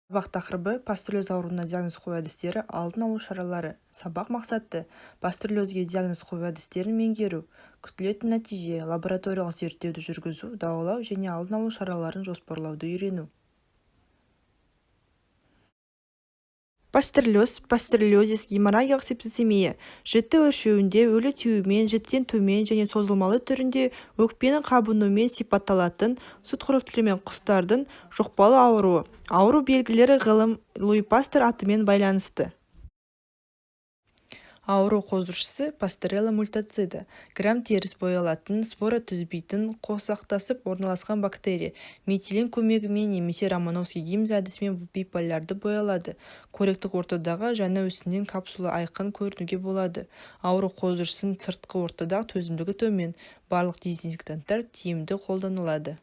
Сабақ тақырыбы пастереллез ауруына диагноз қою әдістері, алдын алу шаралары. Сабақ мақсатты пастереллезге диагноз қою әдістерін меңгеру, күтілетін нәтиже, лабораториялық зерттеуді жүргізу, дауалау және алдын алу шараларын жоспарлауды үйрену. Пастереллез, геморрагиялық сепсицемия, жіті өршуінде, өлі тиюмен, жіттен төмен және созылмалы түрінде өкпенің қабынуымен сипатталатын сүтқоректілер мен құстардың жұқпалы ауруы. Ауру белгілері ғалым Луи Пастер атымен байланысты. Ауру қоздырушысы пастерелла мультацида, грамм-теріс боялатын, спора түзбейтін, қосақтасып орналасқан бактерия. Метилен көмегімен немесе Романовский гимн әдісімен биполярды боялады. Коректік ортадағы жаңа өсінен капсула айқын көрінуге болады. Ауру қоздырушысының сыртқы ортадағы төзімдігі төмен. Барлық дезинфектанттар тиімді қолданылады.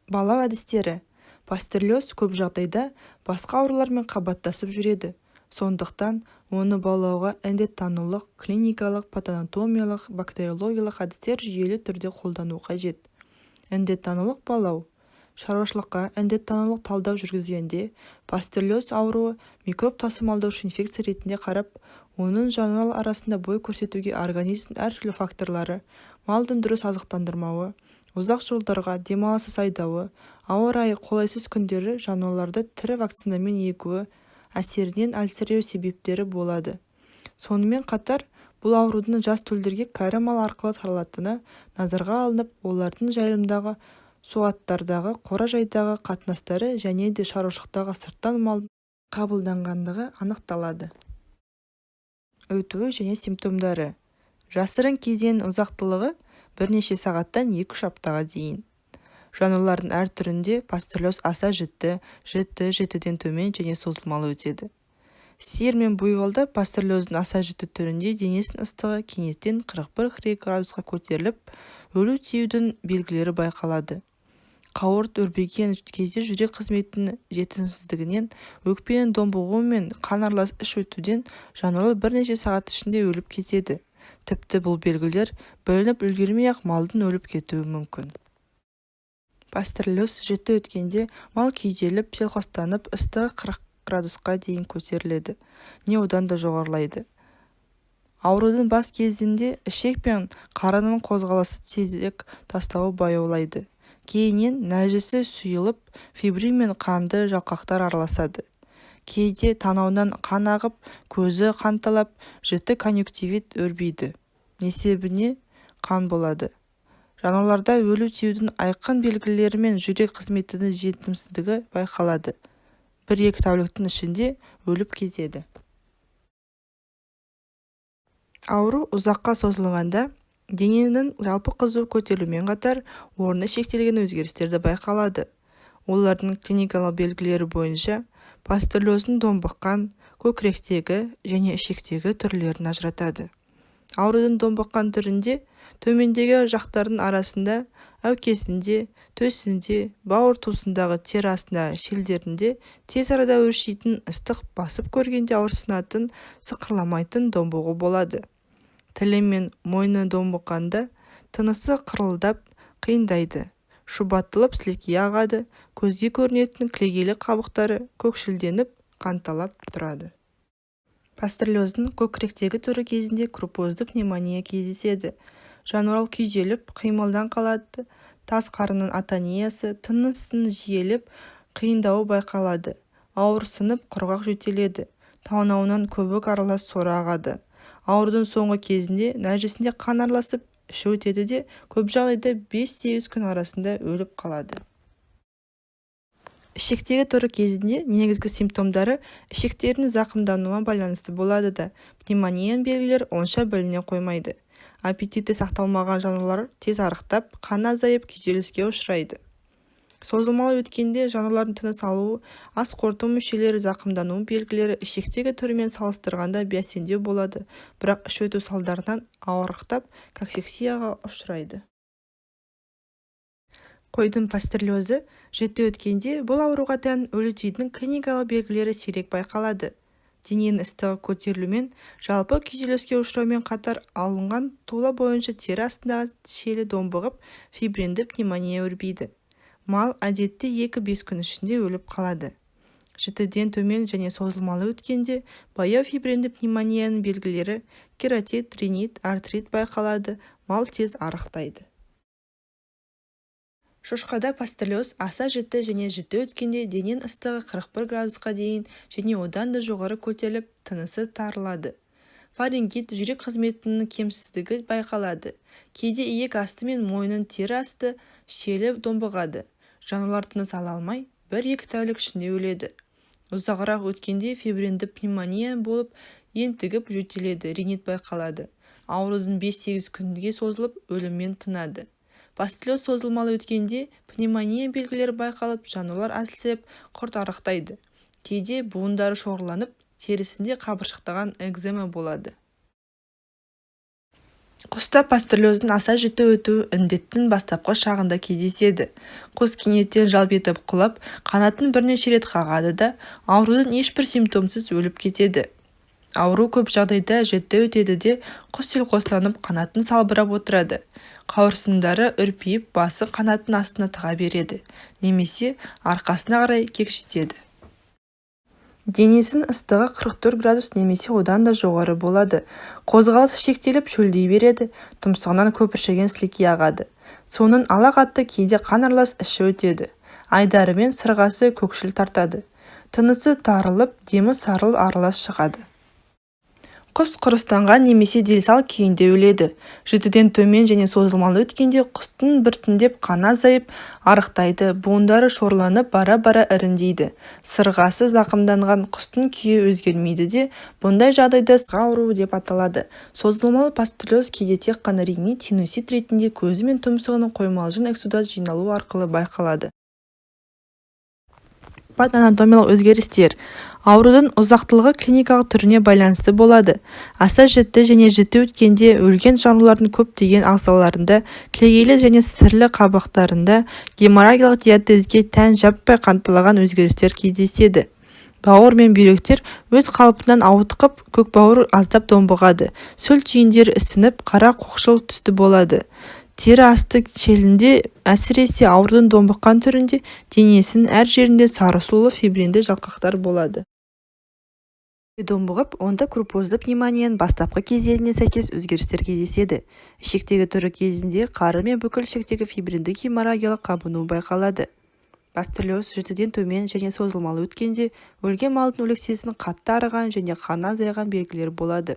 Балау әдістері. Пастереллез көп жағдайда басқа аурулармен қабаттасып жүреді. Сондықтан оны баулауға індеттанулық, клиникалық, патанатомиялық, бактериологиялық әдістер жүйелі түрде қолдану қажет. Індеттанулық балау. Шаруашылыққа індеттанулық талдау жүргізгенде пастереллез ауруы микроб тасымалдаушы инфекция ретінде қарап, оның жануар арасында бой көрсетуге организм әртүрлі факторлары, малдың дұрыс азықтандырмауы, ұзақ жолдарға демалыссыз айдауы, ауа райы қолайсыз күндері жануарларды тірі вакцинамен егуі әсерінен әлсіреу себептері болады. Сонымен қатар, бұл аурудың жас төлдерге кәрі мал арқылы таралатыны назарға алынып, олардың жайылымдағы, суаттардағы, қора-жайдағы қатынастары және де шаруашылықтағы сырттан мал қабылданғандығы анықталады. Өтуі және симптомдары. Жасырын кезең ұзақтылығы бірнеше сағаттан 2-3 аптаға дейін. Жануарлардың әр түрінде пастереллез аса жіттіден төмен және созылмалы өтеді. Сиыр мен буйволда пастереллездің аса жіті түрінде денесінің ыстығы кенеттен 41-42 градусқа көтеріліп, өлі тиюдің белгілері байқалады. Қауырт өрбіген кезде жүрек қызметінің жетімсіздігінен, өкпенің домбығуы мен қан аралас іш өтуден жануарлар бірнеше сағат ішінде өліп кетеді. Тіпті бұл белгілер білініп үлгермей-ақ малдың өліп кетуі мүмкін. Пастереллез жіті өткенде мал күйзеліп, селқостанып, ыстығы 40 градусқа дейін көтеріледі, не одан да жоғарылайды. Аурудың бас кезінде ішек пен қарынның қозғалысы тезірек тастауы баяулайды. Кейіннен нәжісі сұйылып, фибрин мен қанды жалқақтар араласады. Кейде танауынан қан ағып, көзі қанталап, жіті конъюнктивит өрбиді. Несебіне қан болады. Жануарларда өлі тиюдің айқын белгілері мен жүрек қызметінің жетімсіздігі байқалады. 1-2 тәуліктің ішінде өліп кетеді. Ауру ұзаққа созылғанда дененің жалпы қызуы көтерілумен қатар орны шектелген өзгерістерді байқалады. Олардың клиникалық белгілері бойынша пастереллездің домбыққан, көкіректегі және ішектегі түрлерін ажыратады. Аурудың домбыққан түрінде төмендегі жақтардың арасында, әукесінде, төсінде, бауыр туысындағы тері астындағы шелдерінде тез арада өршитін, ыстық басып көргенде ауырсынатын, сықырламайтын домбығы болады. Тілі мен мойны домбыққанда тынысы қырылдап, қиындайды, шұбатылып сілекей ағады, көзге көрінетін кілегейлі қабықтары көкшілденіп, қанталап тұрады. Пастереллездің көкіректегі түрі кезінде крупозды пневмония кездеседі. Жануар күйзеліп, қимылдан қалады, тас қарынның атониясы, тынысының жиілеп, қиындауы байқалады. Ауырсынып, құрғақ жөтеледі. Танауынан көбік аралас соры ағады. Аурудың соңғы кезінде нәжісінде қан араласып, іші өтеді де, көп жағдайда 5-8 күн арасында өліп қалады. Ішектегі түрі кезінде негізгі симптомдары ішектердің зақымдануына байланысты болады да, пневмонияның белгілері онша біліне қоймайды. Аппетиті сақталмаған жануарлар тез арықтап, қан азайып, күйзеліске ұшырайды. Созылмалы өткенде жануарлардың тыныс алуы, ас қорыту мүшелері зақымдануы белгілері ішектегі түрімен салыстырғанда бәсеңдеу болады, бірақ іш өту салдарынан ауырықтап, коксексияға ұшырайды. Қойдың пастереллезі жіті өткенде бұл ауруға тән өлі тиюдің клиникалық белгілері сирек байқалады. Дененің ыстығы көтерілумен, жалпы күйзеліске ұшыраумен қатар алынған тула бойынша тері астындағы шелі домбығып, фибринді пневмония өрбиді. Мал әдетте 2-5 күн ішінде өліп қалады. Жітіден төмен және созылмалы өткенде баяу фибринді пневмонияның белгілері кератит, ринит, артрит байқалады, мал тез арықтайды. Шошқада пастеллез аса жіті және жіті өткенде денен ыстығы 41 градусқа дейін және одан да жоғары көтеріліп, тынысы тарылады. Фарингит, жүрек қызметінің кемсіздігі байқалады. Кейде иек асты мен мойнын тері асты шелі домбығады. Жануарлар тыныс ала алмай, 1-2 тәулік ішінде өледі. Ұзағырақ өткенде фибринді пневмония болып, ентігіп жөтеледі, ринит байқалады. Аурудың 5-8 күнге созылып, өліммен тынады. Пастеллез созылмалы өткенде пневмония белгілері байқалып, жануарлар әлсіреп, құрт арықтайды. Кейде буындары шоғырланып, терісінде қабыршықтаған экзема болады. Құста пастеллездің аса жіті өтуі індеттің бастапқы шағында кездеседі. Құс кенеттен жалп етіп құлап, қанатын бірнеше рет қағады да, аурудың ешбір симптомсыз өліп кетеді. Ауру көп жағдайда жіті өтеді де, құс селқосланып қанатын салбырап отырады. Қауырсындары үрпиіп, басы қанатын астына тыға береді, немесе арқасына қарай кекшітеді. Денесінің ыстығы 44 градус немесе одан да жоғары болады. Қозғалысы шектеліп шөлдей береді, тұмсығынан көпіршіген сілекей ағады. Соның алақатты кейде қан аралас іші өтеді. Айдары мен сырғасы көкшіл тартады. Тынысы тарылып, демі сарыл аралас шығады. Құс құрыстанған немесе делсал күйінде өледі. Жітіден төмен және созылмалы өткенде құстың біртіндеп қаны азайып, арықтайды, буындары шорланып, бара-бара іріңдейді. Сырғасы зақымданған құстың күйі өзгермейді де, бұндай жағдайда сырға ауруы деп аталады. Созылмалы пастеллез кейде тек қана ринит, синусит ретінде көзі мен тұмсығының қоймалжың эксудат жиналуы арқылы байқалады. Патанатомиялық өзгерістер. Аурудың ұзақтылығы клиникалық түріне байланысты болады. Аса жіті және жіті өткенде өлген жануарлардың көптеген ағзаларында, кілегейлі және сірлі қабықтарында геморрагиялық диатезге тән жаппай қанталаған өзгерістер кездеседі. Бауыр мен бүйректер өз қалпынан ауытқып, көкбауыр аздап домбығады. Сөл түйіндері ісініп, қара қоқшыл түсті болады. Тері асты шелінде, әсіресе аурудың домбыққан түрінде, денесінің әр жерінде сары сулы фибринді жалқақтар болады. Домбығып, онда крупозды пневмонияның бастапқы кезеңіне сәйкес өзгерістер кездеседі. Ішектегі түрі кезінде қары мен бүкіл ішектегі фибринді геморрагиялық қабыну байқалады. Пастеллез жітіден төмен және созылмалы өткенде өлген малдың өлексесінің қатты арыған және қаны азайған белгілері болады.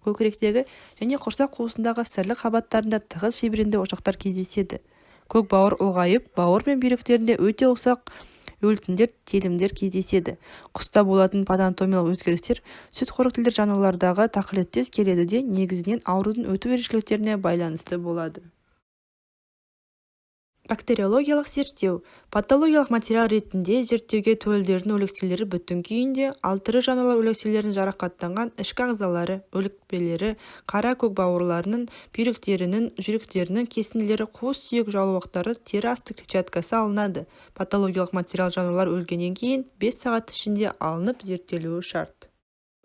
Көкіректегі және құрсақ қуысындағы сірлі қабаттарында тығыз фибринді ошақтар кездеседі. Көк бауыр ұлғайып, бауыр мен бүйректерінде өте ұсақ өлтіндер, телімдер кездеседі. Құста болатын патанатомиялық өзгерістер сүтқоректілер жануарлардағы тақылеттес келеді де, негізінен аурудың өту ерекшеліктеріне байланысты болады. Бактериологиялық зерттеу. Патологиялық материал ретінде зерттеуге төлдердің өлекселері бүтін күйінде, ал тірі жануарлар өлекселерінің жарақаттанған ішкі ағзалары, өлекпелері, қара көк бауырларының, бүйректерінің, жүректерінің кесінділері, қуыс сүйек жалуақтары, тері асты клетчаткасы алынады. Патологиялық материал жануарлар өлгеннен кейін 5 сағат ішінде алынып зерттелуі шарт.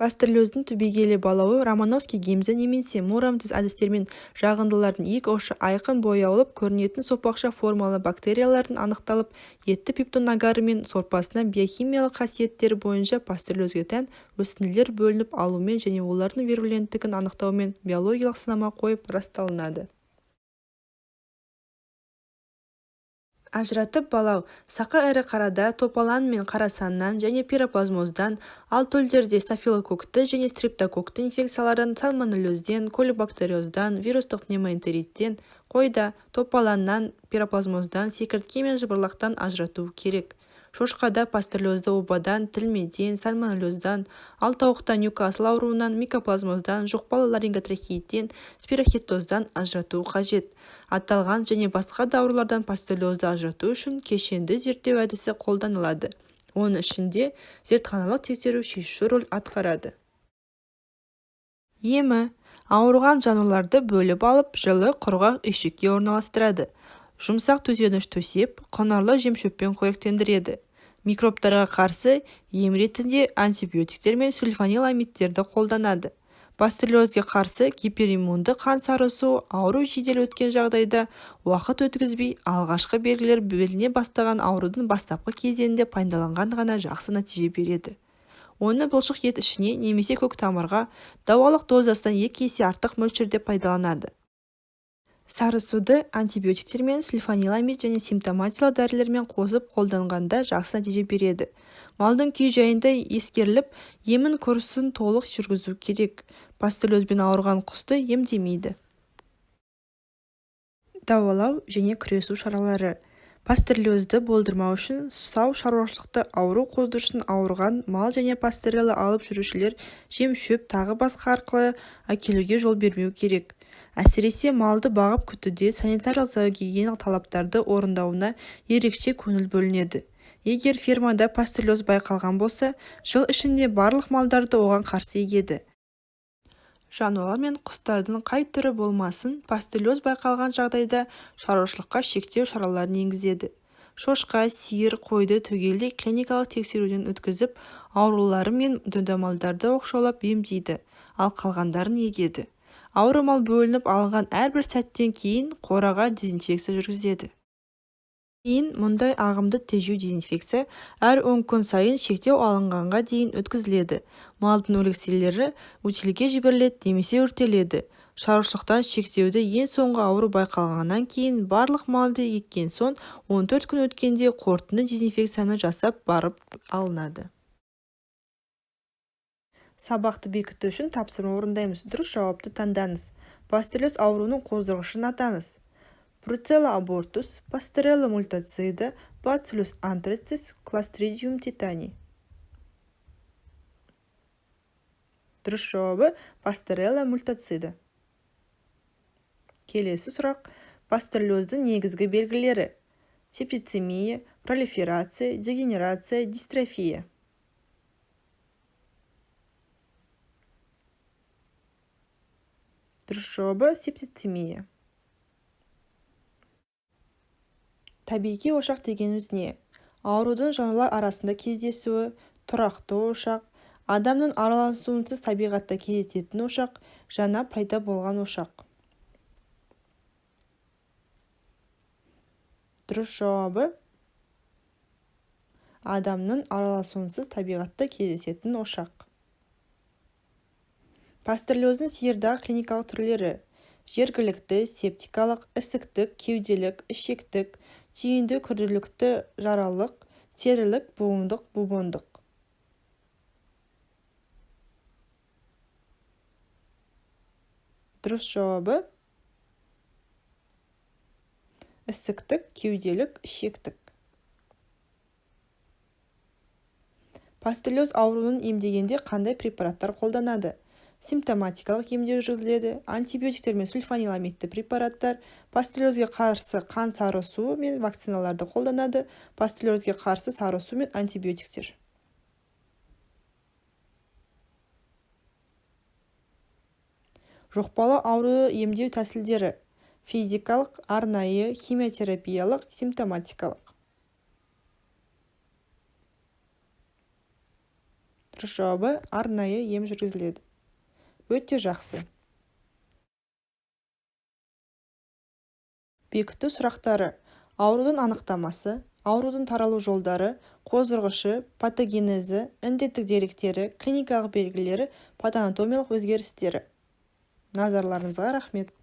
Пастеллездің түбегейлі балауы Романовский гемза немесе муромтіз әдістермен жағындылардың екі ұшы айқын бояулып көрінетін сопақша формалы бактериялардың анықталып, етті пептон агары мен сорпасына биохимиялық қасиеттері бойынша пастеллезге тән өсінділер бөлініп алумен және олардың вируленттігін анықтаумен биологиялық сынама қойып расталынады. Ажыратып балау. Сақы ірі қарада топалан мен қарасаннан және пироплазмоздан, ал төлдерде стафилококкты және стрептококкты инфекциялардан, сальмонеллезден, колибактериоздан, вирустық пневмоэнтериттен, қойда топаланнан, пироплазмоздан, секіртке мен жыбырлақтан ажырату керек. Шошқада пастеллезді обадан, тілмеден, сальмонеллездан, ал тауықта ньюкасл ауруынан, микоплазмоздан, жұқпалы ларинготрахеиттен, спирохетоздан ажырату қажет. Аталған және басқа да аурулардан пастеллезді ажырату үшін кешенді зерттеу әдісі қолданылады. Оның ішінде зертханалық тексеру шешуші рөл атқарады. Емі. Ауырған жануарларды бөліп алып, жылы құрғақ үйшікке орналастырады. Жұмсақ төсеніш төсеп, құнарлы жемшөппен қоректендіреді. Микробтарға қарсы ем ретінде антибиотиктер мен сульфаниламидтерді қолданады. пастерлезге қарсы гипериммунды қан сарысу ауру жедел өткен жағдайда уақыт өткізбей алғашқы белгілер біліне бастаған аурудың бастапқы кезеңінде пайдаланған ғана жақсы нәтиже береді. Оны бұлшық ет ішіне немесе көк тамырға дауалық дозасынан 2 есе артық мөлшерде пайдаланады. Сарысуды антибиотиктермен, сульфаниламид және симптоматикалық дәрілермен қосып қолданғанда жақсы нәтиже береді. Малдың күй жайында ескеріліп, емін курсын толық жүргізу керек. Пастерлезбен ауырған құсты емдемейді. Дауалау және күресу шаралары. Пастерлезді болдырмау үшін сау шаруашылықты ауру қоздырушының ауырған мал және пастерелла алып жүрушілер жем-шөп тағы басқа арқылы әкелуге жол бермеу керек. Әсіресе малды бағып күтуде санитариялық-гигиеналық талаптарды орындауына ерекше көңіл бөлінеді. Егер фермада пастерлез байқалған болса, жыл ішінде барлық малдарды оған қарсы егеді. Жануарлар мен құстардың қай түрі болмасын, пастерлез байқалған жағдайда шаруашылыққа шектеу шараларын енгізеді. Шошқа, сиыр, қойды түгелдей клиникалық тексеруден өткізіп, аурулары мен дүндамалдарды оқшаулап емдейді, ал қалғандарын егеді. Ауру мал бөлініп алынған әрбір сәттен кейін қораға дезинфекция жүргізеді. Кейін мұндай ағымды тежеу дезинфекция әр 10 күн сайын шектеу алынғанға дейін өткізіледі. Малдың өлекселері утилге жіберіледі немесе өртеледі. Шаруашылықтан шектеуді ең соңғы ауру байқалғаннан кейін барлық малды еккен соң 14 күн өткенде қорытынды дезинфекцияны жасап барып алынады. Сабақты бекіту үшін тапсырма орындаймыз. Дұрыс жауапты таңдаңыз. Пастерлез ауруының қоздырғышын атаңыз. Brucella abortus, Pastorella multocida, Bacillus anthracis, Clostridium tetani. Дұрыс жауабы Pastorella multocida. Келесі сұрақ. Пастерлездің негізгі белгілері: септицемия, пролиферация, дегенерация, дистрофия. Дұрыс жауабы септицемия. Табиғи ошақ дегеніміз не? Аурудың жануарлар арасында кездесуі, тұрақты ошақ, адамның араласуынсыз табиғатта кездесетін ошақ, жаңа пайда болған ошақ. Дұрыс жауабы адамның араласуынсыз табиғатта кездесетін ошақ. Пастерлездің сиырдағы клиникалық түрлері: жергілікті, септикалық, ісіктік, кеуделік, ішектік, түйінді, күрделікті, жаралық, терілік, буындық, бубондық. Дұрыс жауабы ісіктік, кеуделік, ішектік. Пастерлез ауруын емдегенде қандай препараттар қолданады? Симптоматикалық емдеу жүргізіледі. Антибиотиктер мен сульфаниламидті препараттар. Пастерлезге қарсы қан сарысуы мен вакциналарды қолданады. Пастерлезге қарсы сарысу мен антибиотиктер. Жұқпалы ауруды емдеу тәсілдері: физикалық, арнайы, химиотерапиялық, симптоматикалық. Дұрыс жауабы арнайы ем жүргізіледі. Өте жақсы. Бекіту сұрақтары: аурудың анықтамасы, аурудың таралу жолдары, қоздырғышы, патогенезі, індеттік деректері, клиникалық белгілері, патанатомиялық өзгерістері. Назарларыңызға рахмет.